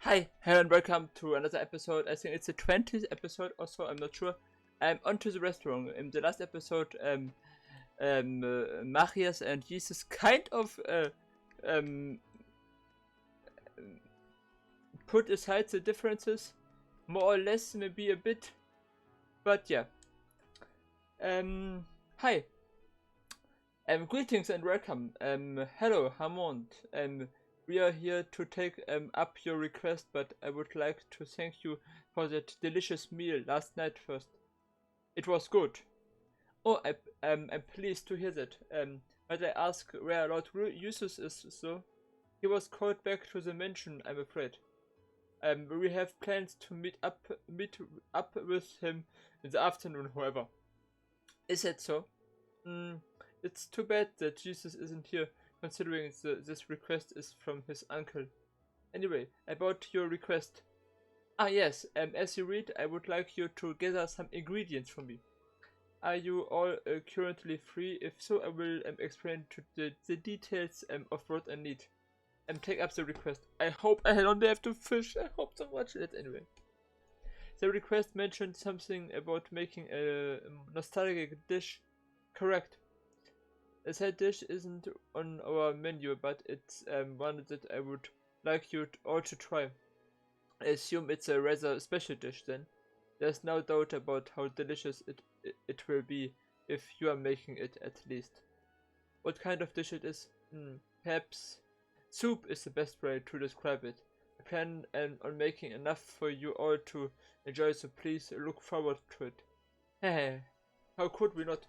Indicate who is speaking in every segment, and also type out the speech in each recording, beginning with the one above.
Speaker 1: Hi, hello and welcome to another episode. I think it's the 20th episode or so, I'm not sure. Onto the restaurant. In the last episode, Machias and Jesus kind of um, put aside the differences, more or less, maybe a bit, but yeah. Hi. Greetings and welcome. Hello, Hammond. We are here to take up your request, but I would like to thank you for that delicious meal last night first. It was good. Oh, I'm pleased to hear that. But I ask where Lord Eustace is, so he was called back to the mansion, I'm afraid. We have plans to meet up with him in the afternoon, however. Is that so? It's too bad that Jesus isn't here, considering this request is from his uncle. Anyway, about your request. Ah yes, as you read, I would like you to gather some ingredients for me. Are you all currently free? If so, I will explain to the details of what I need. Take up the request. I hope I don't have to fish. I hope so much. Anyway. The request mentioned something about making a nostalgic dish. Correct. A side dish isn't on our menu, but it's one that I would like you all to try. I assume it's a rather special dish then. There's no doubt about how delicious it will be if you are making it at least. What kind of dish it is? Perhaps soup is the best way to describe it. I plan on making enough for you all to enjoy, so please look forward to it. Hey, how could we not?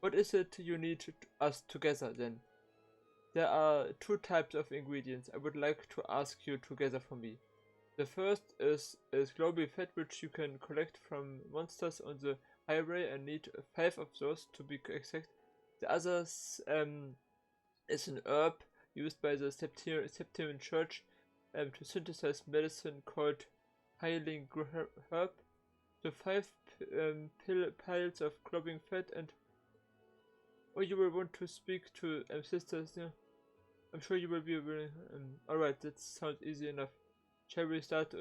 Speaker 1: What is it you need us together then? There are two types of ingredients I would like to ask you together for me. The first is global fat, which you can collect from monsters on the highway and need 5 of those to be exact. The other is an herb used by the Septimian Church to synthesize medicine called healing herb. The 5 piles of globing fat and... Oh, you will want to speak to sisters, yeah? I'm sure you will be willing. Alright, that sounds easy enough. Shall we start?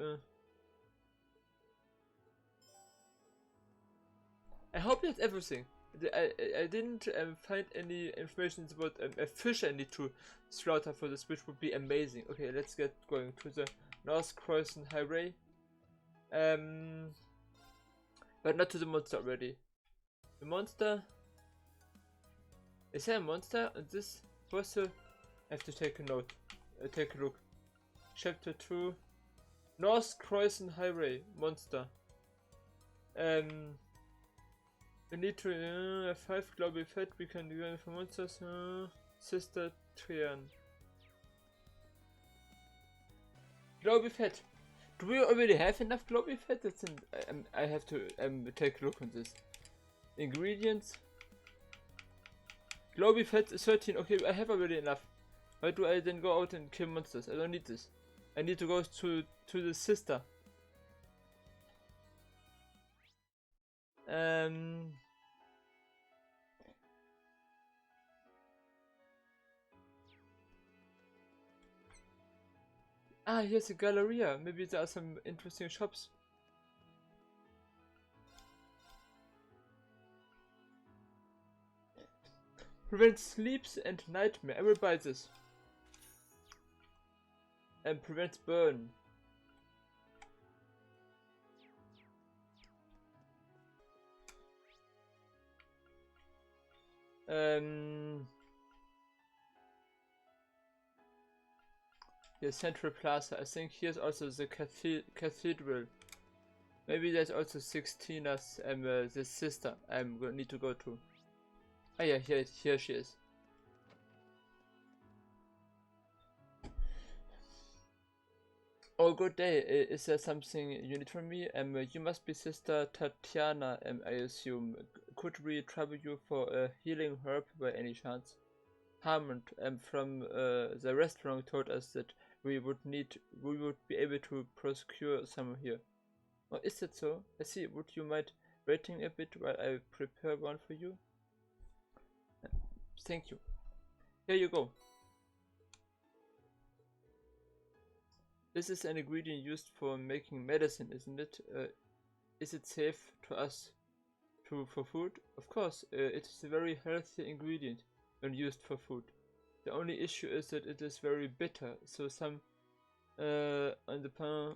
Speaker 1: I hope that's everything. I didn't find any information about a fish I need to slaughter for this, which would be amazing. Okay, let's get going to the North Croissant Highway. But not to the monster already. The monster... Is there a monster? And this was a... I have to take a note. Take a look. Chapter 2. North Croissant Highway. Monster. We need to... 5 global fat. We can do it for monsters. Sister Trian. Global fat. Do we already have enough global fat? That's I have to take a look on this. Ingredients. Global fat is 13. Okay, I have already enough. Why do I then go out and kill monsters? I don't need this. I need to go to the sister. Ah, here's a galleria. Maybe there are some interesting shops. Prevents sleeps and nightmare. I will buy this. And prevents burn. Here's Central Plaza. I think here's also the cathedral. Maybe there's also Sixtina's the sister I'm gonna need to go to. Ah yeah, here she is. Oh, good day. Is there something you need from me? You must be Sister Tatiana, I assume. Could we trouble you for a healing herb by any chance? Hammond, from the restaurant told us that we would be able to procure some here. Oh, is that so? I see. Would you mind waiting a bit while I prepare one for you? Thank you. Here you go. This is an ingredient used for making medicine, isn't it? Is it safe to us for food? Of course, it is a very healthy ingredient when used for food. The only issue is that it is very bitter, so some on the pan.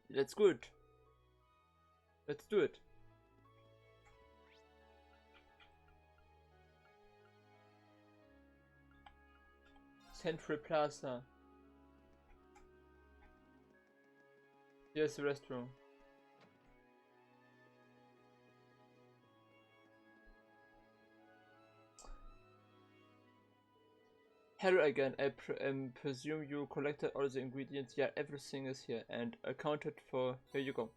Speaker 1: That's good. Let's do it. Central Plaza. Here's the restaurant. Hello again. I presume you collected all the ingredients. Yeah, everything is here and accounted for. Here you go.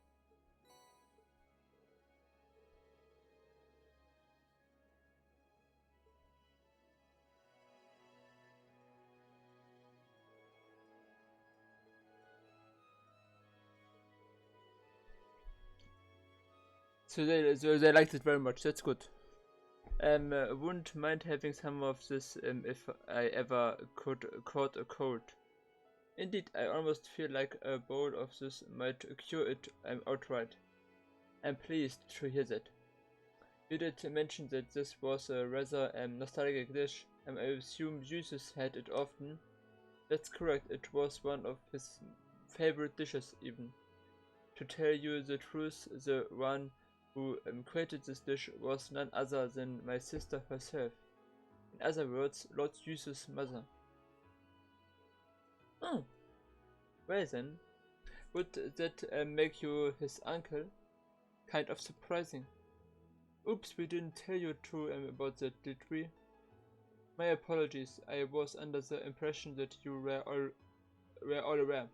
Speaker 1: So they liked it very much. That's good. Wouldn't mind having some of this if I ever could caught a cold. Indeed, I almost feel like a bowl of this might cure it outright. I'm pleased to hear that. You did mention that this was a rather nostalgic dish. I assume Jesus had it often. That's correct, it was one of his favorite dishes even. To tell you the truth, the one who created this dish was none other than my sister herself. In other words, Lord Jesus' mother. Oh, well then, would that make you his uncle? Kind of surprising. Oops, we didn't tell you too about that, did we? My apologies, I was under the impression that you were all aware.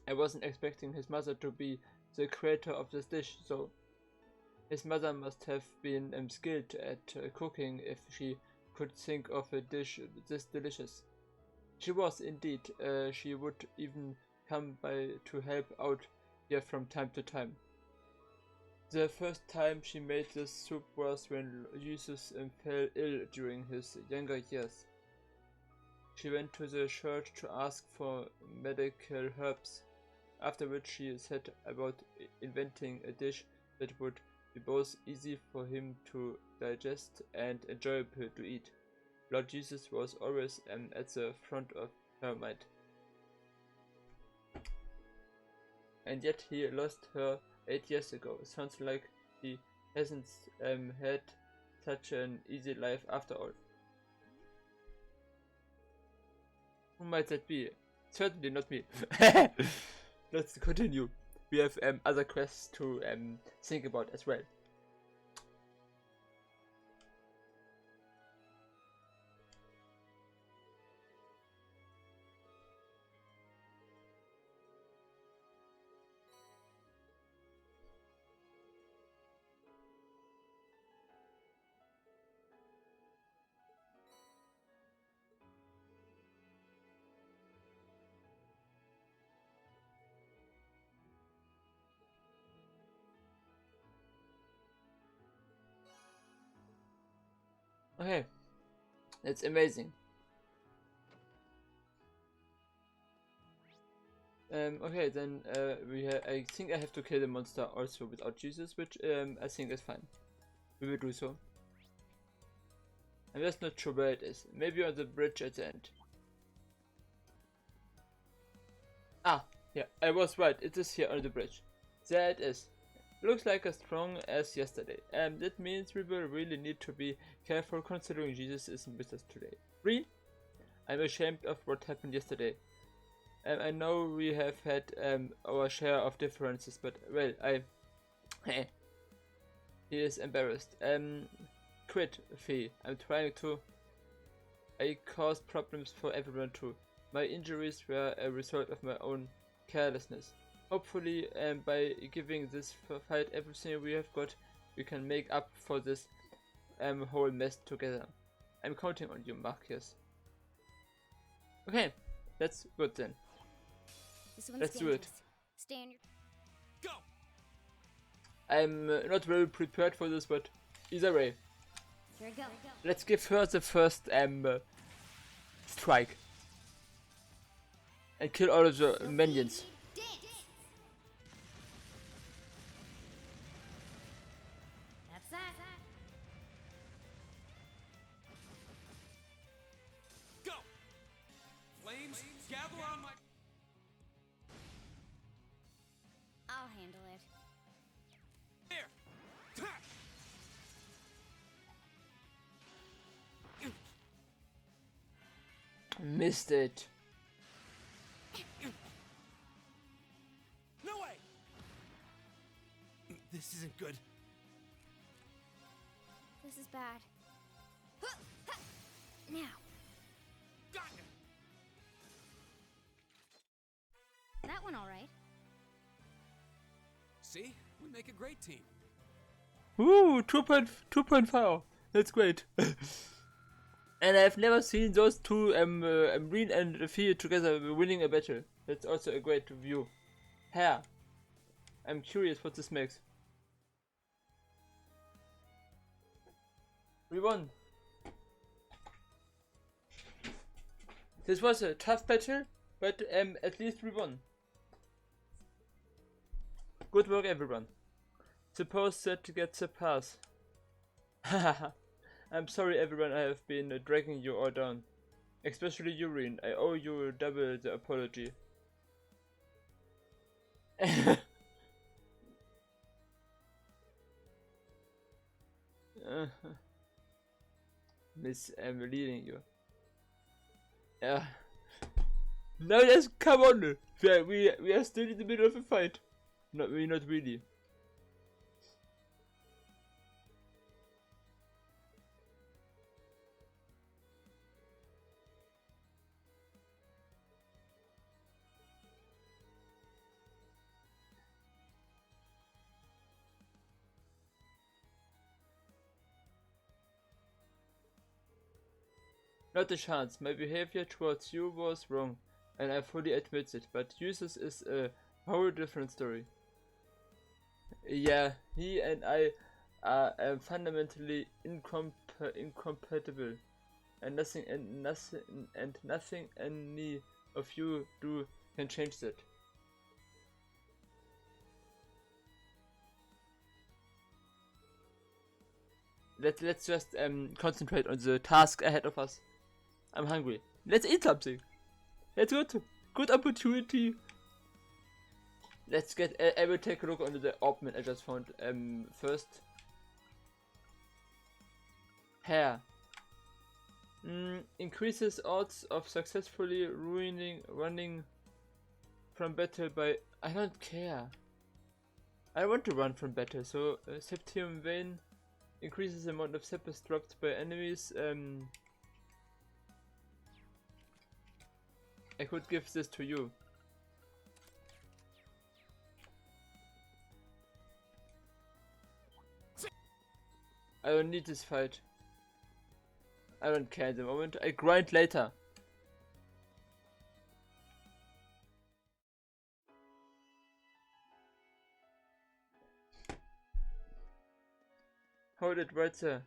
Speaker 1: I wasn't expecting his mother to be the creator of this dish, so his mother must have been skilled at cooking if she could think of a dish this delicious. She was indeed. She would even come by to help out here from time to time. The first time she made this soup was when Jesus fell ill during his younger years. She went to the church to ask for medical herbs, after which she set about inventing a dish that would be both easy for him to digest and enjoyable to eat. Lord Jesus was always at the front of her mind. And yet he lost her 8 years ago. Sounds like he hasn't had such an easy life after all. Who might that be? Certainly not me. Let's continue. We have other quests to think about as well. Okay, that's amazing. Okay, then I think I have to kill the monster also without Jesus, which I think is fine. We will do so. I'm just not sure where it is. Maybe on the bridge at the end. Ah, yeah, I was right. It is here on the bridge. There it is. Looks like as strong as yesterday. That means we will really need to be careful considering Jesus isn't with us today. Really? I'm ashamed of what happened yesterday. I know we have had our share of differences, but well, he is embarrassed. Quit, Fee. I'm trying to. I caused problems for everyone too. My injuries were a result of my own carelessness. Hopefully, by giving this fight everything we have got, we can make up for this whole mess together. I'm counting on you, Marcus. Okay, that's good then. Let's do it.
Speaker 2: Stay on your...
Speaker 1: Go! I'm not very prepared for this, but either way.
Speaker 2: Here I go.
Speaker 1: Let's give her the first strike and kill all of the minions.
Speaker 2: That's that.
Speaker 3: Go! Flames, gather on my...
Speaker 2: I'll handle it.
Speaker 3: Here!
Speaker 1: Missed it.
Speaker 3: No way! This isn't good.
Speaker 2: This is bad. Now.
Speaker 3: Got it!
Speaker 2: That one all right.
Speaker 3: See? We make a great team.
Speaker 1: Woo, 2.5. That's great. And I've never seen those two, Green and Fee together winning a battle. That's also a great view. Hair. I'm curious what this makes. We won. This was a tough battle, but at least we won. Good work, everyone. Suppose that gets a pass. Hahaha. I'm sorry, everyone, I have been dragging you all down. Especially you, Reen. I owe you double the apology. Miss, I'm leading you. Yeah. Now let's come on. We are still in the middle of a fight. Not really. Not a chance. My behavior towards you was wrong, and I fully admit it, but Usus is a whole different story. Yeah, he and I are fundamentally incompatible, and nothing any of you do can change that. Let's just concentrate on the task ahead of us. I'm hungry. Let's eat something. That's good. Good opportunity. Let's get. I will take a look under the orbment I just found. First. Hair. Increases odds of successfully running from battle by. I don't care. I want to run from battle. So Septium Vein increases the amount of sepus dropped by enemies. I could give this to you. I don't need this fight. I don't care at the moment. I grind later. Hold it right there.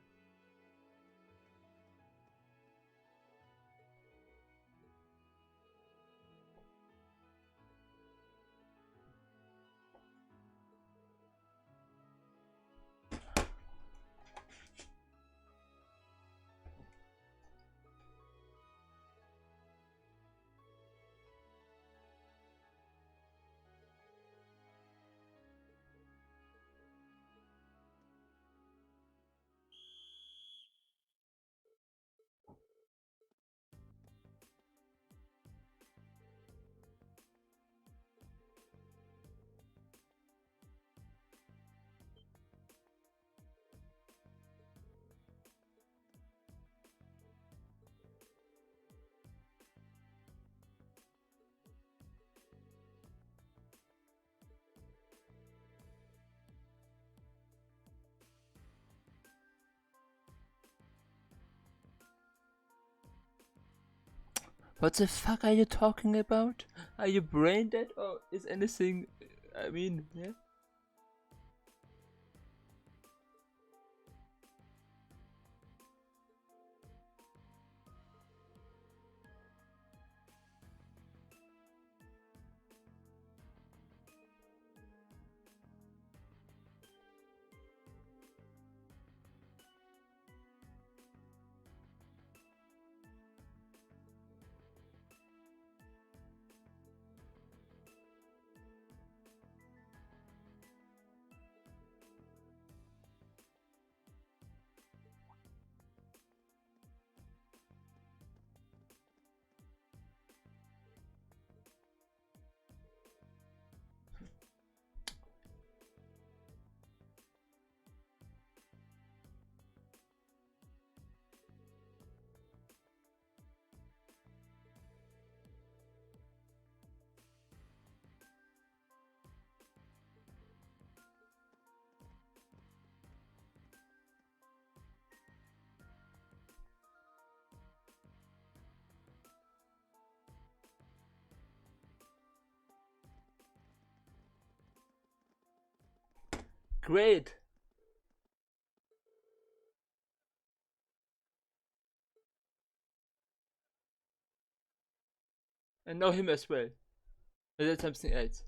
Speaker 1: What the fuck are you talking about? Are you brain dead or is anything... I mean, yeah? Great. And know him as well. Is that something else?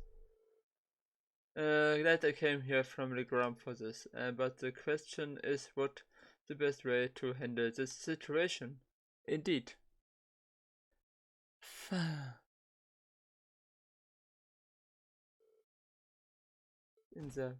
Speaker 1: Glad I came here from the ground for this, but the question is what the best way to handle this situation. Indeed. In the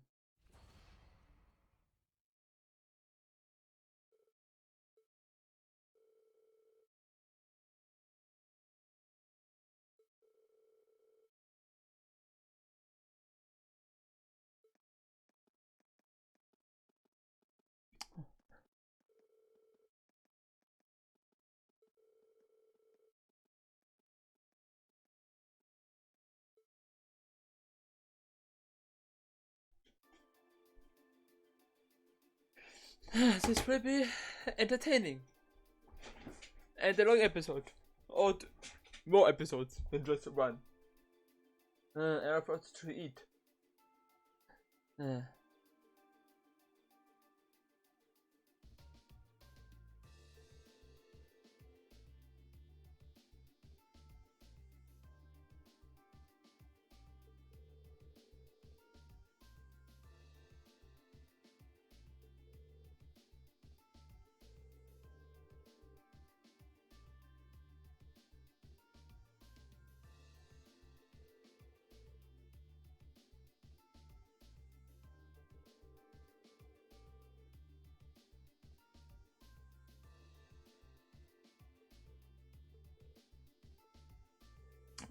Speaker 1: this will be entertaining and a long episode, or more episodes than just one. I have lots to eat.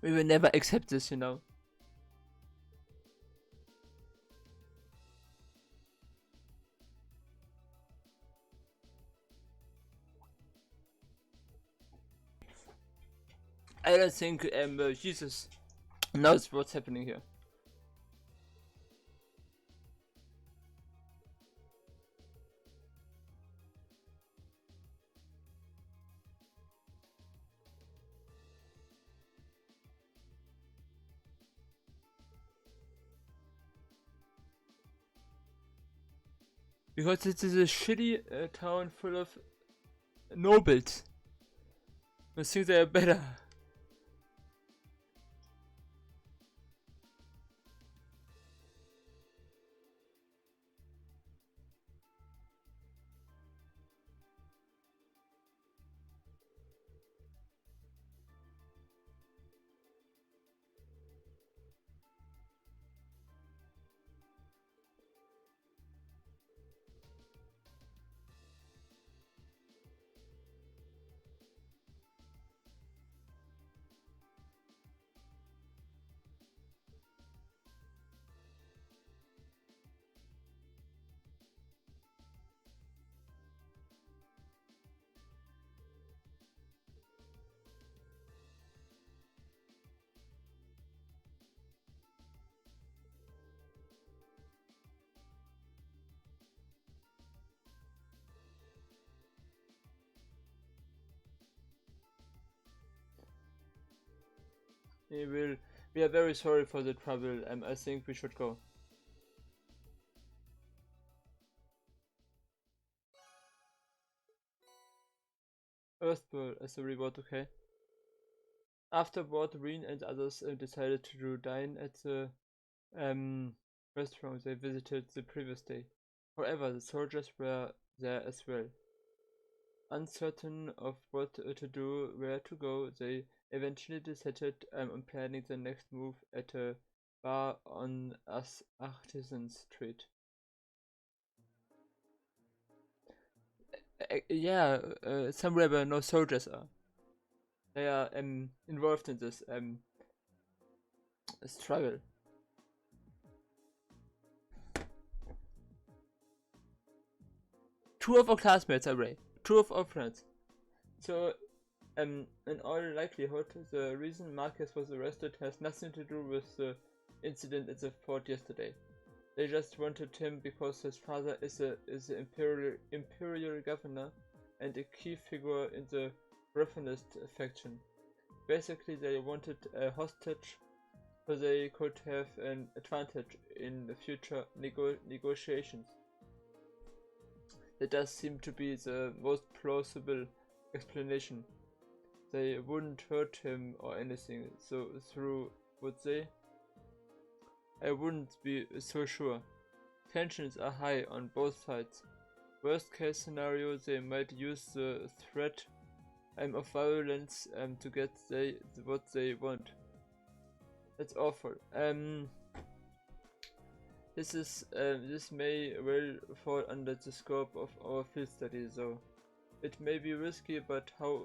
Speaker 1: We will never accept this, you know. I don't think Jesus knows what's happening here. Because it is a shitty town full of nobles. I think they are better. We are very sorry for the trouble. I think we should go. Earthball as a reward, okay. Afterward, Reen and others decided to dine at the restaurant they visited the previous day. However, the soldiers were there as well. Uncertain of what to do, where to go, they eventually decided on planning the next move at a bar on Artisan Street. Yeah, somewhere where no soldiers are. They are involved in this struggle. Two of our classmates are Ray. Two of our friends. So, in all likelihood, the reason Marcus was arrested has nothing to do with the incident at the fort yesterday. They just wanted him because his father is the imperial governor and a key figure in the Revanist faction. Basically, they wanted a hostage so they could have an advantage in the future negotiations. That does seem to be the most plausible explanation. They wouldn't hurt him or anything, so through would they? I wouldn't be so sure. Tensions are high on both sides. Worst case scenario, they might use the threat of violence to get what they want. That's awful. This may well fall under the scope of our field study, though. It may be risky, but how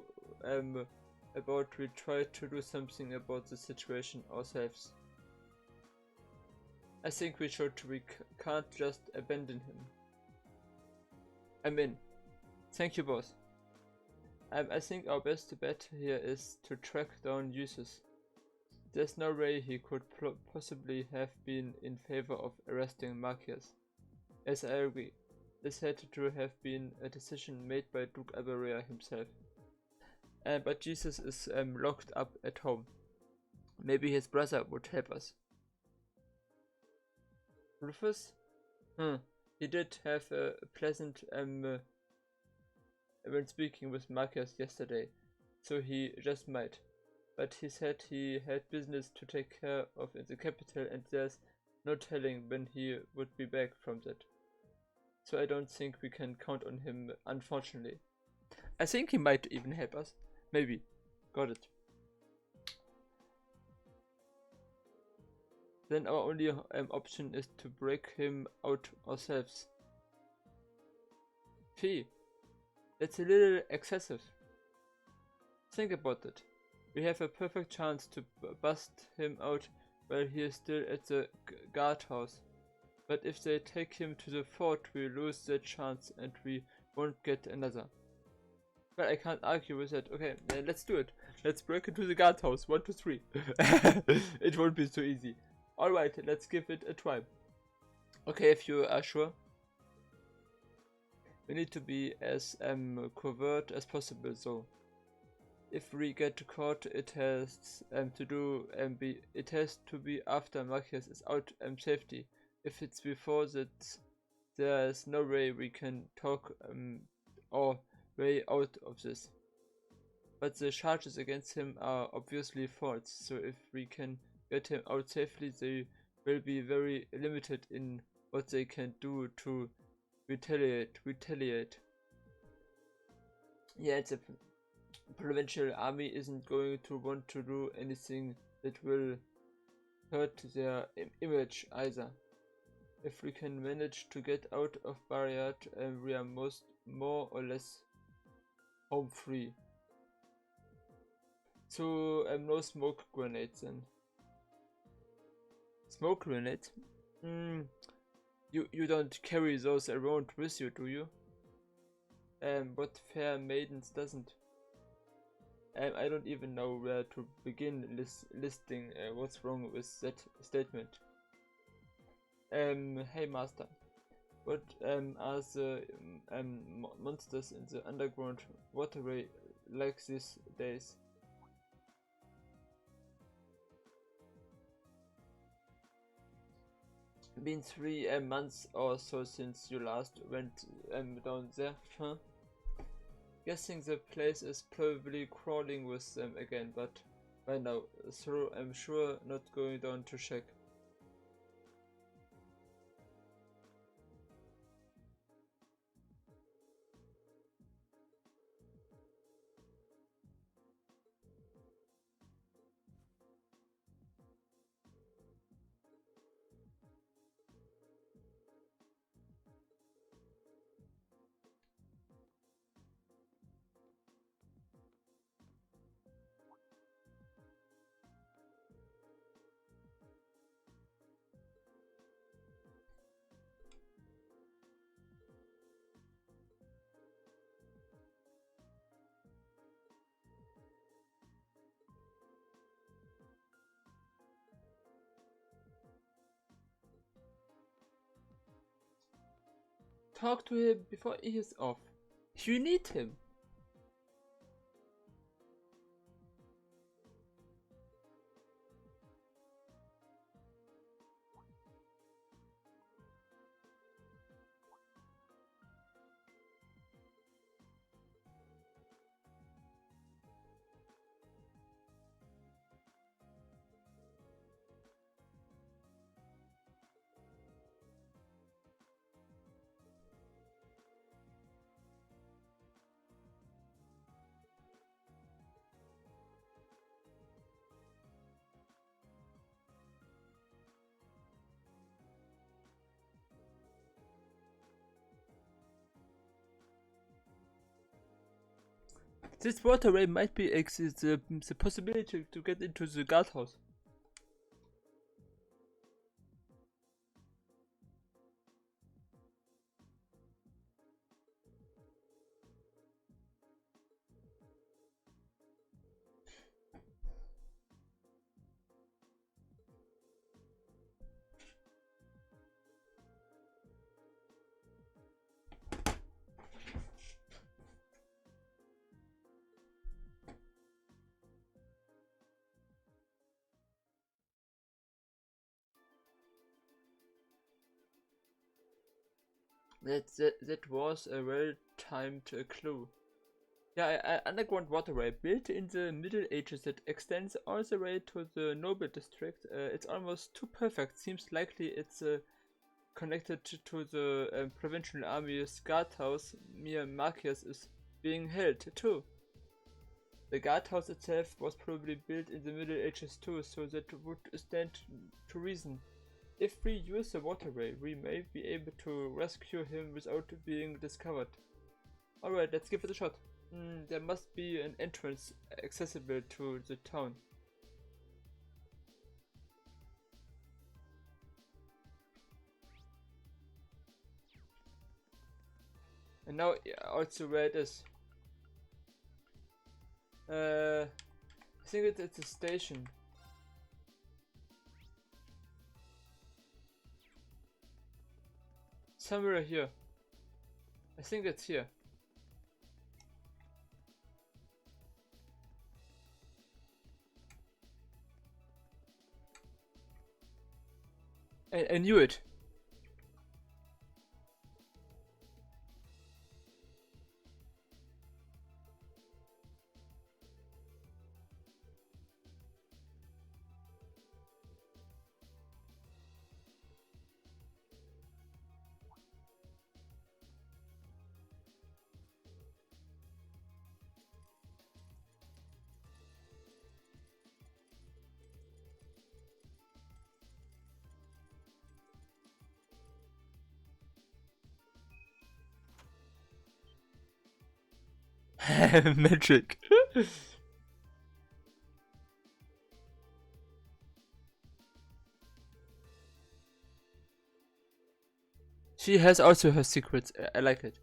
Speaker 1: about we try to do something about the situation ourselves? I think we should. We can't just abandon him. I'm in. Thank you both. I think our best bet here is to track down users. There's no way he could possibly have been in favor of arresting Marcus. As I agree, this had to have been a decision made by Duke Abaria himself. But Jesus is locked up at home. Maybe his brother would help us. Rufus? He did have a pleasant when speaking with Marcus yesterday, so he just might. But he said he had business to take care of in the capital, and there's no telling when he would be back from that. So I don't think we can count on him, unfortunately. I think he might even help us. Maybe. Got it. Then our only option is to break him out ourselves. Fee, that's a little excessive. Think about it. We have a perfect chance to bust him out while he is still at the guardhouse. But if they take him to the fort, we lose that chance and we won't get another. Well, I can't argue with that. Okay, let's do it. Let's break into the guardhouse. 1, 2, 3. It won't be so easy. Alright, let's give it a try. Okay, if you are sure. We need to be as covert as possible, so if we get caught, it has to be after Marcus is out safety. If it's before that, there's no way we can talk our way out of this. But the charges against him are obviously false, so if we can get him out safely, they will be very limited in what they can do to retaliate. Yeah, it's a provincial army isn't going to want to do anything that will hurt their image either. If we can manage to get out of Bariat, we are more or less home free. So no smoke grenades then. Smoke grenades? You don't carry those around with you, do you? What fair maidens doesn't? I don't even know where to begin listing what's wrong with that statement. Hey master, what are the monsters in the underground waterway like these days? Been 3 months or so since you last went down there, huh? Guessing the place is probably crawling with them again, but by now, so I'm sure not going down to check. Talk to him before he is off. You need him. This waterway might be the possibility to get into the guardhouse. That was a well-timed clue. Yeah, underground waterway built in the Middle Ages that extends all the way to the Noble District. It's almost too perfect. Seems likely it's connected to the provincial army's guardhouse near Marcius is being held too. The guardhouse itself was probably built in the Middle Ages too, so that would stand to reason. If we use the waterway, we may be able to rescue him without being discovered. Alright, let's give it a shot. There must be an entrance accessible to the town. And now also where it is. I think it's a station. Somewhere here. I think it's here. I knew it. Magic. She has also her secrets. I like it.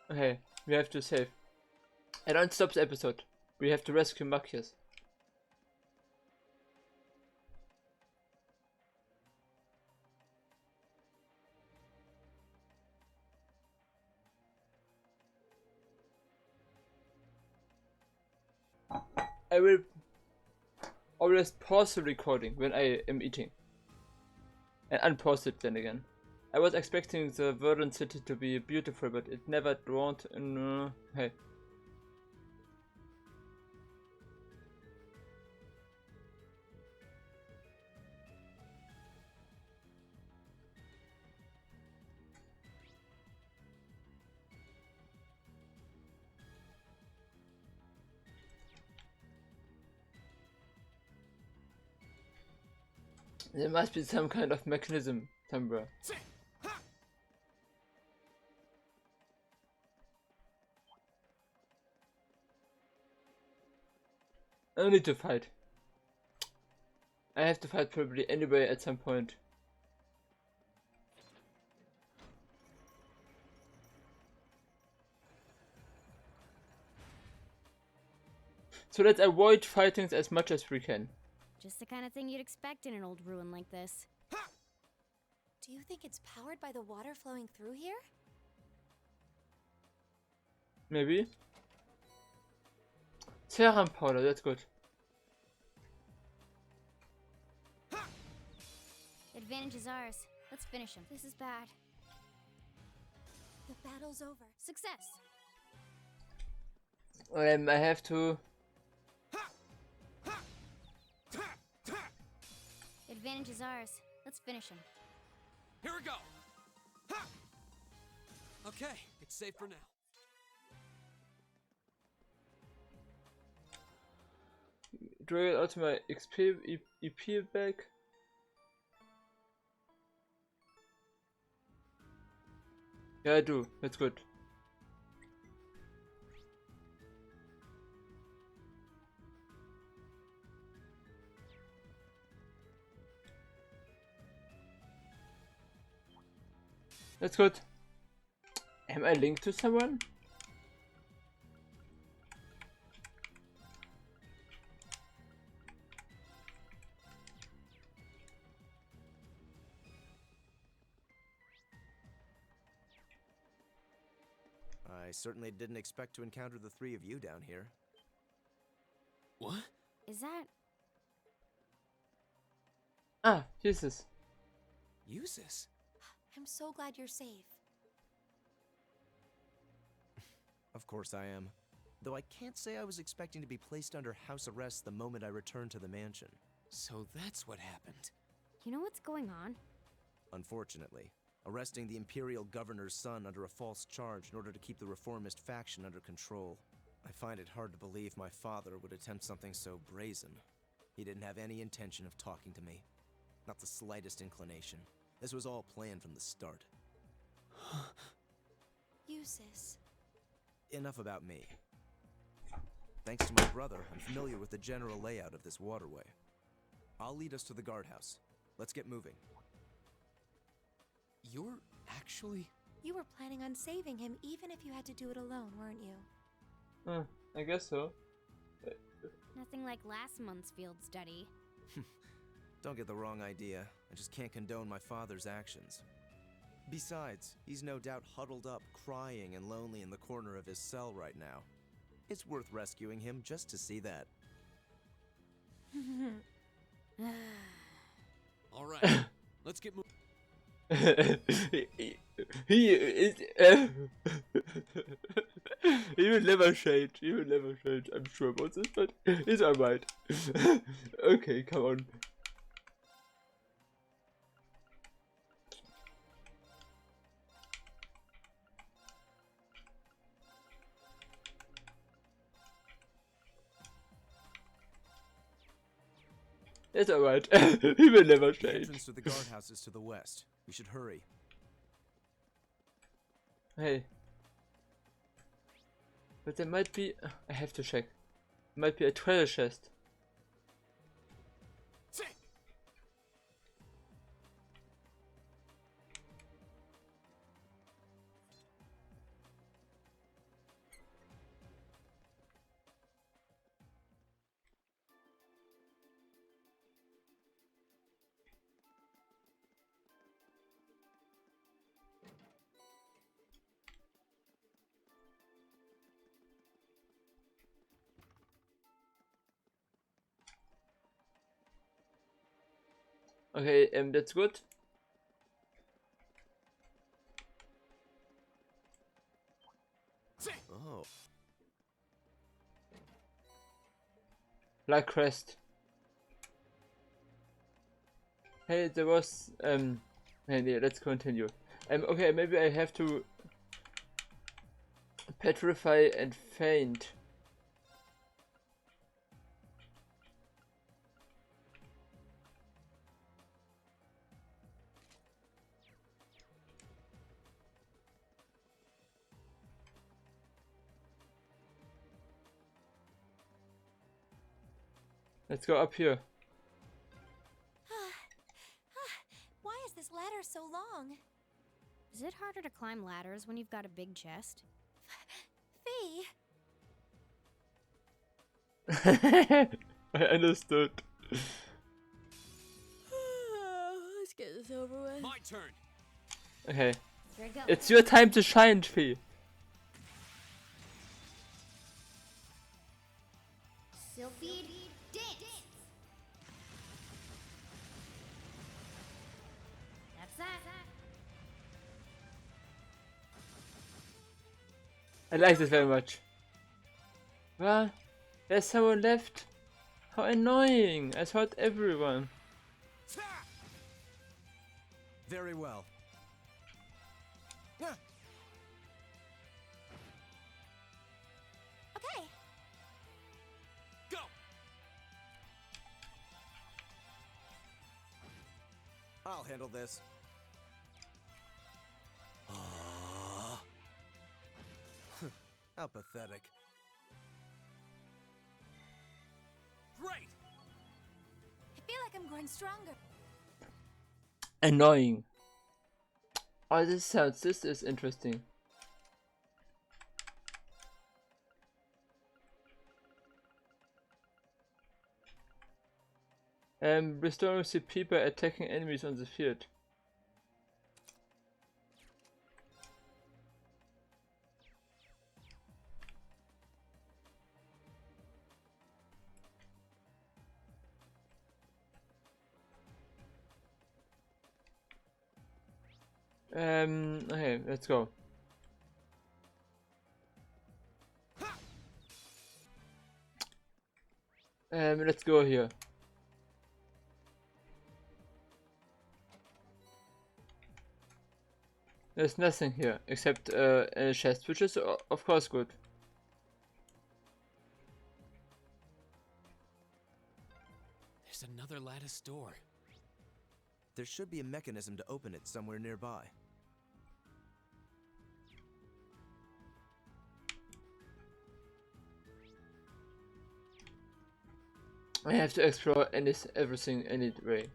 Speaker 1: Okay, we have to save. I don't stop the episode. We have to rescue Marcius. I will always pause the recording when I am eating. And unpause it then again. I was expecting the Verdant City to be beautiful, but it never dawned in... hey. There must be some kind of mechanism somewhere. I need to fight. I have to fight probably anyway at some point. So let's avoid fighting as much as we can.
Speaker 2: Just the kind of thing you'd expect in an old ruin like this.
Speaker 4: Do you think it's powered by the water flowing through here?
Speaker 1: Maybe. Serum powder, that's good.
Speaker 2: Advantage is ours. Let's finish him. This is bad.
Speaker 4: The battle's over.
Speaker 2: Success!
Speaker 1: I have to...
Speaker 2: Advantage is ours. Let's finish him.
Speaker 3: Here we go. Ha! Okay, it's safe for now.
Speaker 1: do I get out my XP EP back? Yeah, I do. That's good. That's good. Am I linked to someone?
Speaker 5: I certainly didn't expect to encounter the three of you down here.
Speaker 3: What?
Speaker 2: Is that...
Speaker 1: Ah, Jesus.
Speaker 3: Uses?
Speaker 4: I'm so glad you're safe.
Speaker 5: Of course I am. Though I can't say I was expecting to be placed under house arrest the moment I returned to the mansion.
Speaker 3: So that's what happened.
Speaker 2: You know what's going on?
Speaker 5: Unfortunately, arresting the Imperial Governor's son under a false charge in order to keep the reformist faction under control. I find it hard to believe my father would attempt something so brazen. He didn't have any intention of talking to me. Not the slightest inclination. This was all planned from the start.
Speaker 4: Eustace.
Speaker 5: Enough about me. Thanks to my brother, I'm familiar with the general layout of this waterway. I'll lead us to the guardhouse. Let's get moving.
Speaker 3: You're actually...
Speaker 4: You were planning on saving him even if you had to do it alone, weren't you?
Speaker 1: I guess so.
Speaker 2: Nothing like last month's field study.
Speaker 5: Don't get the wrong idea. I just can't condone my father's actions. Besides, he's no doubt huddled up, crying and lonely in the corner of his cell right now. It's worth rescuing him just to see that.
Speaker 3: All right, let's get moving.
Speaker 1: he is. He will never change. He will never change. I'm sure about this, but it's alright. Okay, come on. It's alright. He will never
Speaker 5: The
Speaker 1: change.
Speaker 5: entrance to the guardhouse is to the west. We should hurry.
Speaker 1: Hey. But there might be... I have to check. Might be a treasure chest. Okay, that's good.
Speaker 5: Oh.
Speaker 1: Black crest. Hey, there was hey, yeah, let's continue. Okay, maybe I have to petrify and faint. Let's go up here.
Speaker 4: Why is this ladder so long?
Speaker 2: Is it harder to climb ladders when you've got a big chest?
Speaker 4: Fee!
Speaker 1: I understood.
Speaker 2: Let's get this over with.
Speaker 3: My turn.
Speaker 1: Okay,
Speaker 2: Here I go.
Speaker 1: it's your time to shine, Fee.
Speaker 2: Sylphid dance. That's that.
Speaker 1: I like this very much. Well, there's someone left. How annoying! I thought everyone.
Speaker 5: Very well. Ah,
Speaker 4: Okay.
Speaker 3: Go.
Speaker 5: I'll handle this. How pathetic.
Speaker 3: Great!
Speaker 4: I feel like I'm growing stronger.
Speaker 1: Annoying. Oh, this is interesting. Restoring CP by attacking enemies on the field. Okay, let's go. Let's go here. There's nothing here except a chest, which is of course good.
Speaker 3: There's another lattice door.
Speaker 5: There should be a mechanism to open it somewhere nearby.
Speaker 1: I have to explore everything anyway.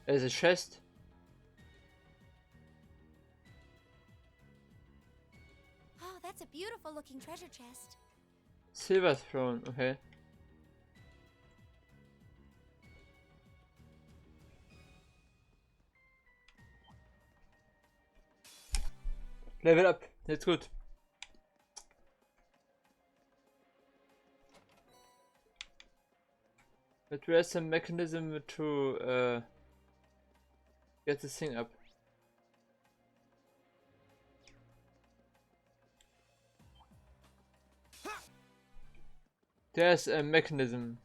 Speaker 1: There's a chest.
Speaker 4: Oh, that's a beautiful looking treasure chest.
Speaker 1: Silver throne, okay. Level up, that's good. But where's some mechanism to get this thing up? There's a mechanism.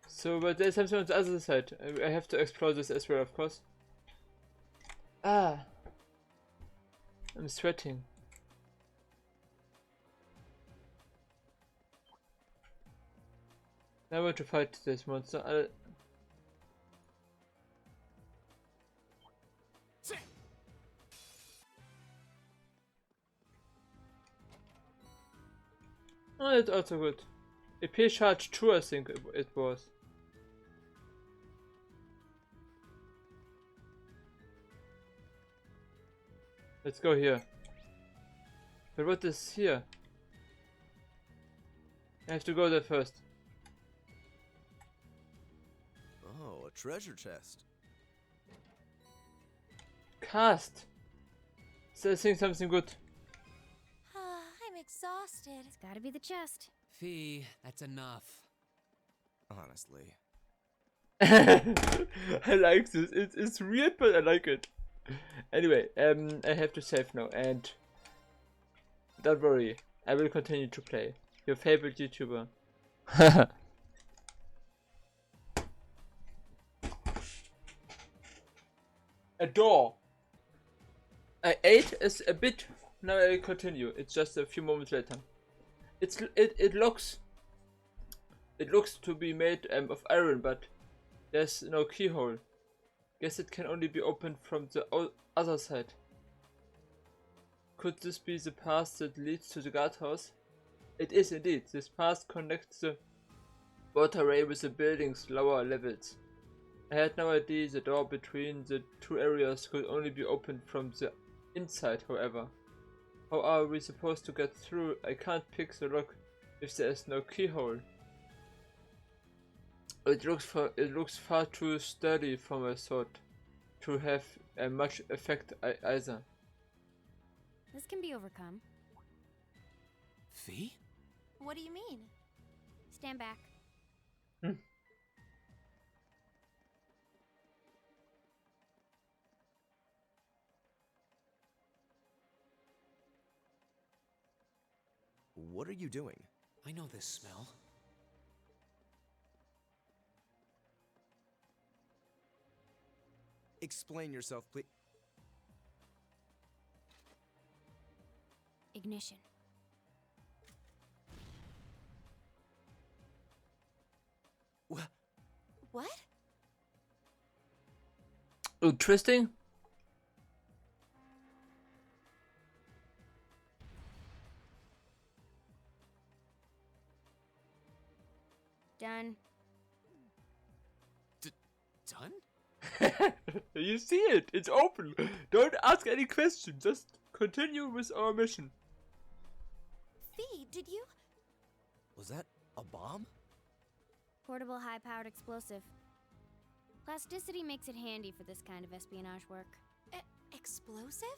Speaker 1: So, but there's something on the other side. I have to explore this as well, of course. Ah, I'm sweating. Now I want to fight this monster. Oh, it's also good. AP charge 2, I think it was. Let's go here. But what is here? I have to go there first.
Speaker 5: Oh, a treasure chest.
Speaker 1: Cast! So I think something good.
Speaker 4: I'm exhausted.
Speaker 2: It's gotta be the chest.
Speaker 3: Fee, that's enough.
Speaker 5: Honestly.
Speaker 1: I like this. It's weird, but I like it. Anyway, I have to save now, and don't worry, I will continue to play. Your favorite YouTuber. A door. I ate is a bit. Now I continue. It's just a few moments later. It looks. It looks to be made of iron, but there's no keyhole. Guess it can only be opened from the other side. Could this be the path that leads to the guardhouse? It is indeed. This path connects the waterway with the building's lower levels. I had no idea the door between the two areas could only be opened from the inside, however. How are we supposed to get through? I can't pick the lock if there is no keyhole. It looks far too sturdy for my sword to have much effect either.
Speaker 2: This can be overcome.
Speaker 3: Fee?
Speaker 4: What do you mean?
Speaker 2: Stand back.
Speaker 5: What are you doing?
Speaker 3: I know this smell.
Speaker 5: Explain yourself, please.
Speaker 2: Ignition.
Speaker 4: What?
Speaker 1: Interesting.
Speaker 2: Done.
Speaker 3: Done?
Speaker 1: You see it. It's open. Don't ask any questions. Just continue with our mission.
Speaker 4: Fee, did you?
Speaker 5: Was that a bomb?
Speaker 2: Portable high-powered explosive. Plasticity makes it handy for this kind of espionage work.
Speaker 4: Explosive?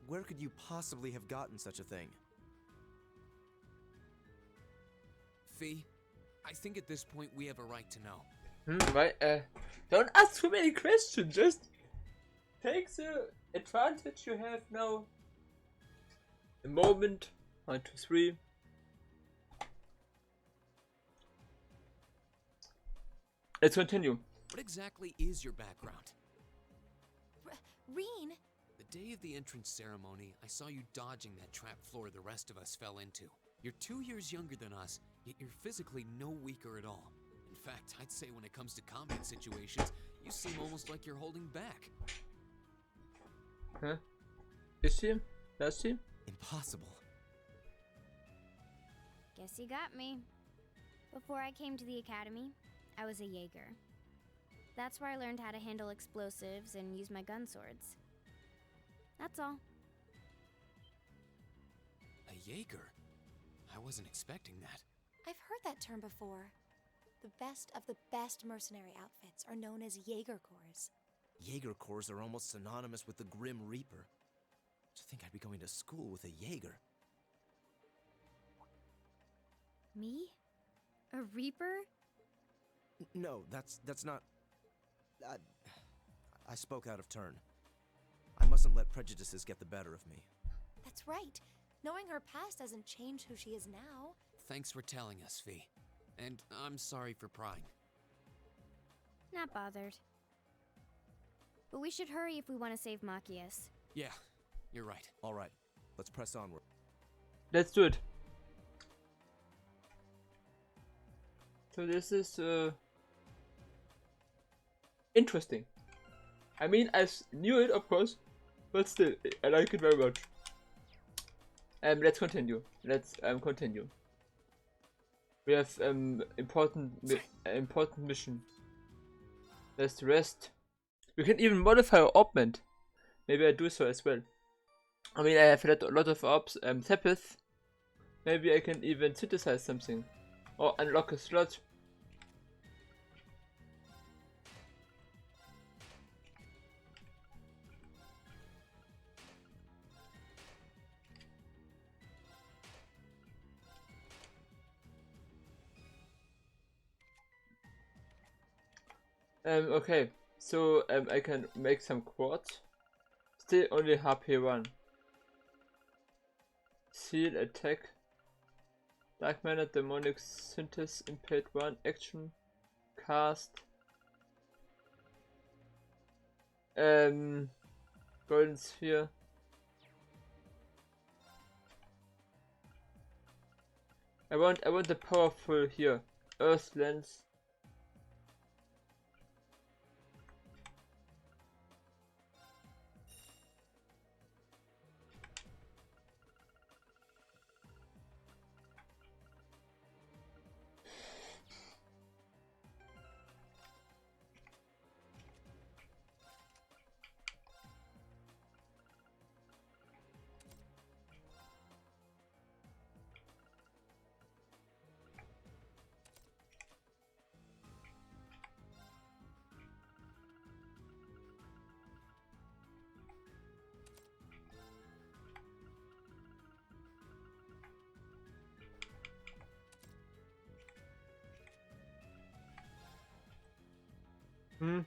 Speaker 5: Where could you possibly have gotten such a thing?
Speaker 3: Fee, I think at this point we have a right to know.
Speaker 1: Right, don't ask too many questions. Just take the advantage you have now. A moment. 1, 2, 3. Let's continue.
Speaker 3: What exactly is your background?
Speaker 4: Reen?
Speaker 3: The day of the entrance ceremony, I saw you dodging that trap floor the rest of us fell into. You're 2 years younger than us, yet you're physically no weaker at all. In fact, I'd say when it comes to combat situations, you seem almost like you're holding back.
Speaker 1: Huh? Is he? Does he?
Speaker 5: Impossible.
Speaker 2: Guess you got me. Before I came to the academy, I was a Jaeger. That's where I learned how to handle explosives and use my gun swords. That's all.
Speaker 3: A Jaeger? I wasn't expecting that.
Speaker 4: I've heard that term before. The best of the best mercenary outfits are known as Jaeger Corps.
Speaker 5: Jaeger Corps are almost synonymous with the Grim Reaper. To think I'd be going to school with a Jaeger.
Speaker 2: Me? A Reaper?
Speaker 5: No, that's not... I spoke out of turn. I mustn't let prejudices get the better of me.
Speaker 4: That's right. Knowing her past doesn't change who she is now.
Speaker 3: Thanks for telling us, Fee. And I'm sorry for prying.
Speaker 2: Not bothered. But we should hurry if we want to save Machias.
Speaker 3: Yeah, you're right.
Speaker 5: All right, let's press onward.
Speaker 1: Let's do it. So this is interesting. I mean, I knew it, of course, but still, I like it very much. Let's continue. Let's continue. We have important mission. Let's rest. We can even modify our augment. Maybe I do so as well. I mean, I have a lot of orbs. Tepith. Maybe I can even synthesize something or unlock a slot. Okay, so I can make some quartz. Still only HP1. Seal, attack. Dark Mana, Demonic Synthesis, Impede 1, Action, Cast. Golden Sphere. I want the powerful here. Earth Lens. Hmm.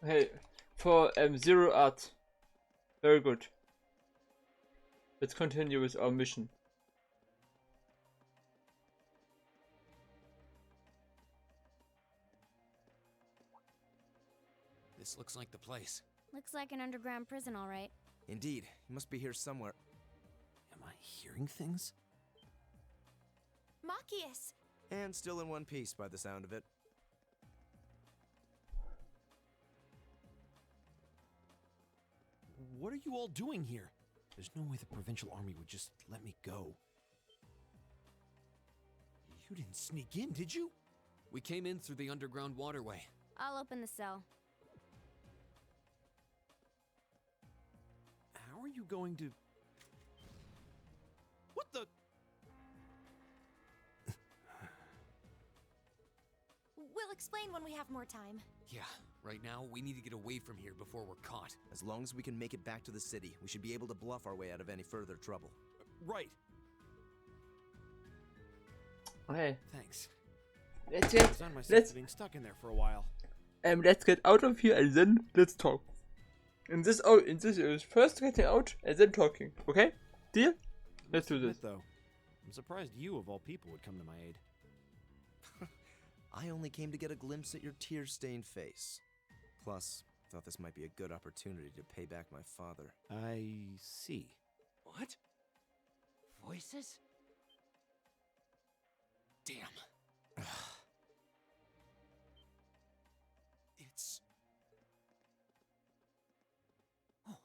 Speaker 1: Hey, for zero art. Very good. Let's continue with our mission.
Speaker 3: This looks like the place.
Speaker 2: Looks like an underground prison, all right.
Speaker 5: Indeed, he must be here somewhere.
Speaker 3: Am I hearing things?
Speaker 4: Machias!
Speaker 5: And still in one piece by the sound of it.
Speaker 6: What are you all doing here? There's no way the Provincial Army would just let me go. You didn't sneak in, did you?
Speaker 3: We came in through the underground waterway.
Speaker 2: I'll open the cell.
Speaker 6: How are you going to... What the...
Speaker 4: We'll explain when we have more time.
Speaker 3: Yeah, right now we need to get away from here before we're caught.
Speaker 5: As long as we can make it back to the city, we should be able to bluff our way out of any further trouble.
Speaker 6: Right.
Speaker 1: Okay,
Speaker 6: Thanks.
Speaker 1: let's
Speaker 6: I
Speaker 1: get
Speaker 6: found myself
Speaker 1: let's
Speaker 6: getting stuck in there for a while.
Speaker 1: let's get out of here and then let's talk. In this is first getting out and then talking. Okay? Deal? Let's do this.
Speaker 6: Though, I'm surprised you of all people would come to my aid.
Speaker 5: I only came to get a glimpse at your tear-stained face. Plus, thought this might be a good opportunity to pay back my father.
Speaker 6: I see.
Speaker 3: What? Voices? Damn. It's... Oh,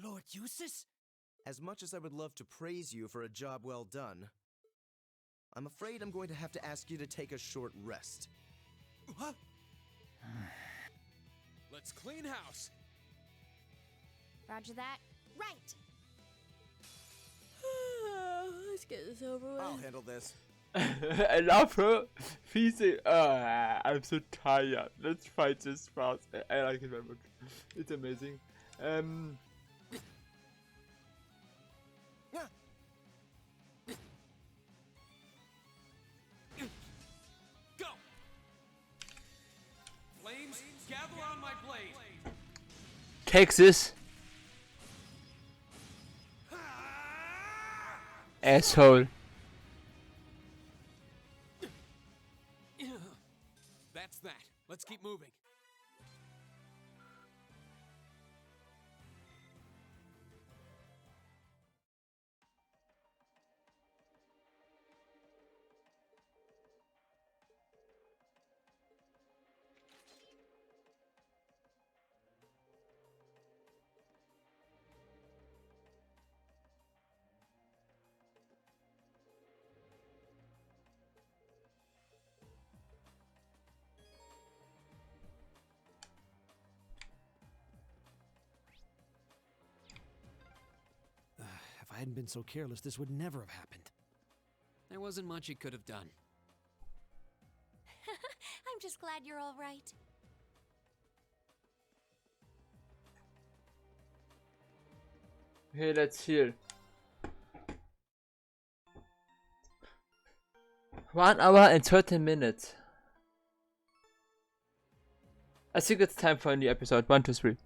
Speaker 3: Lord Eustace?
Speaker 5: As much as I would love to praise you for a job well done, I'm afraid I'm going to have to ask you to take a short rest.
Speaker 3: What? Let's clean house.
Speaker 2: Roger that.
Speaker 4: Right!
Speaker 2: Let's get this over with.
Speaker 5: I'll handle this.
Speaker 1: I love her. Fiese. I'm so tired. Let's fight this fast. I like it very much. It's amazing.
Speaker 3: Go! Flames, gather on my blade.
Speaker 1: Take this, asshole.
Speaker 3: That's that. Let's keep moving.
Speaker 6: If I hadn't been so careless, this would never have happened.
Speaker 3: There wasn't much he could have done.
Speaker 4: I'm just glad you're all right.
Speaker 1: Okay, let's heal. 1 hour and 13 minutes. I think it's time for a new episode. 1, 2, 3.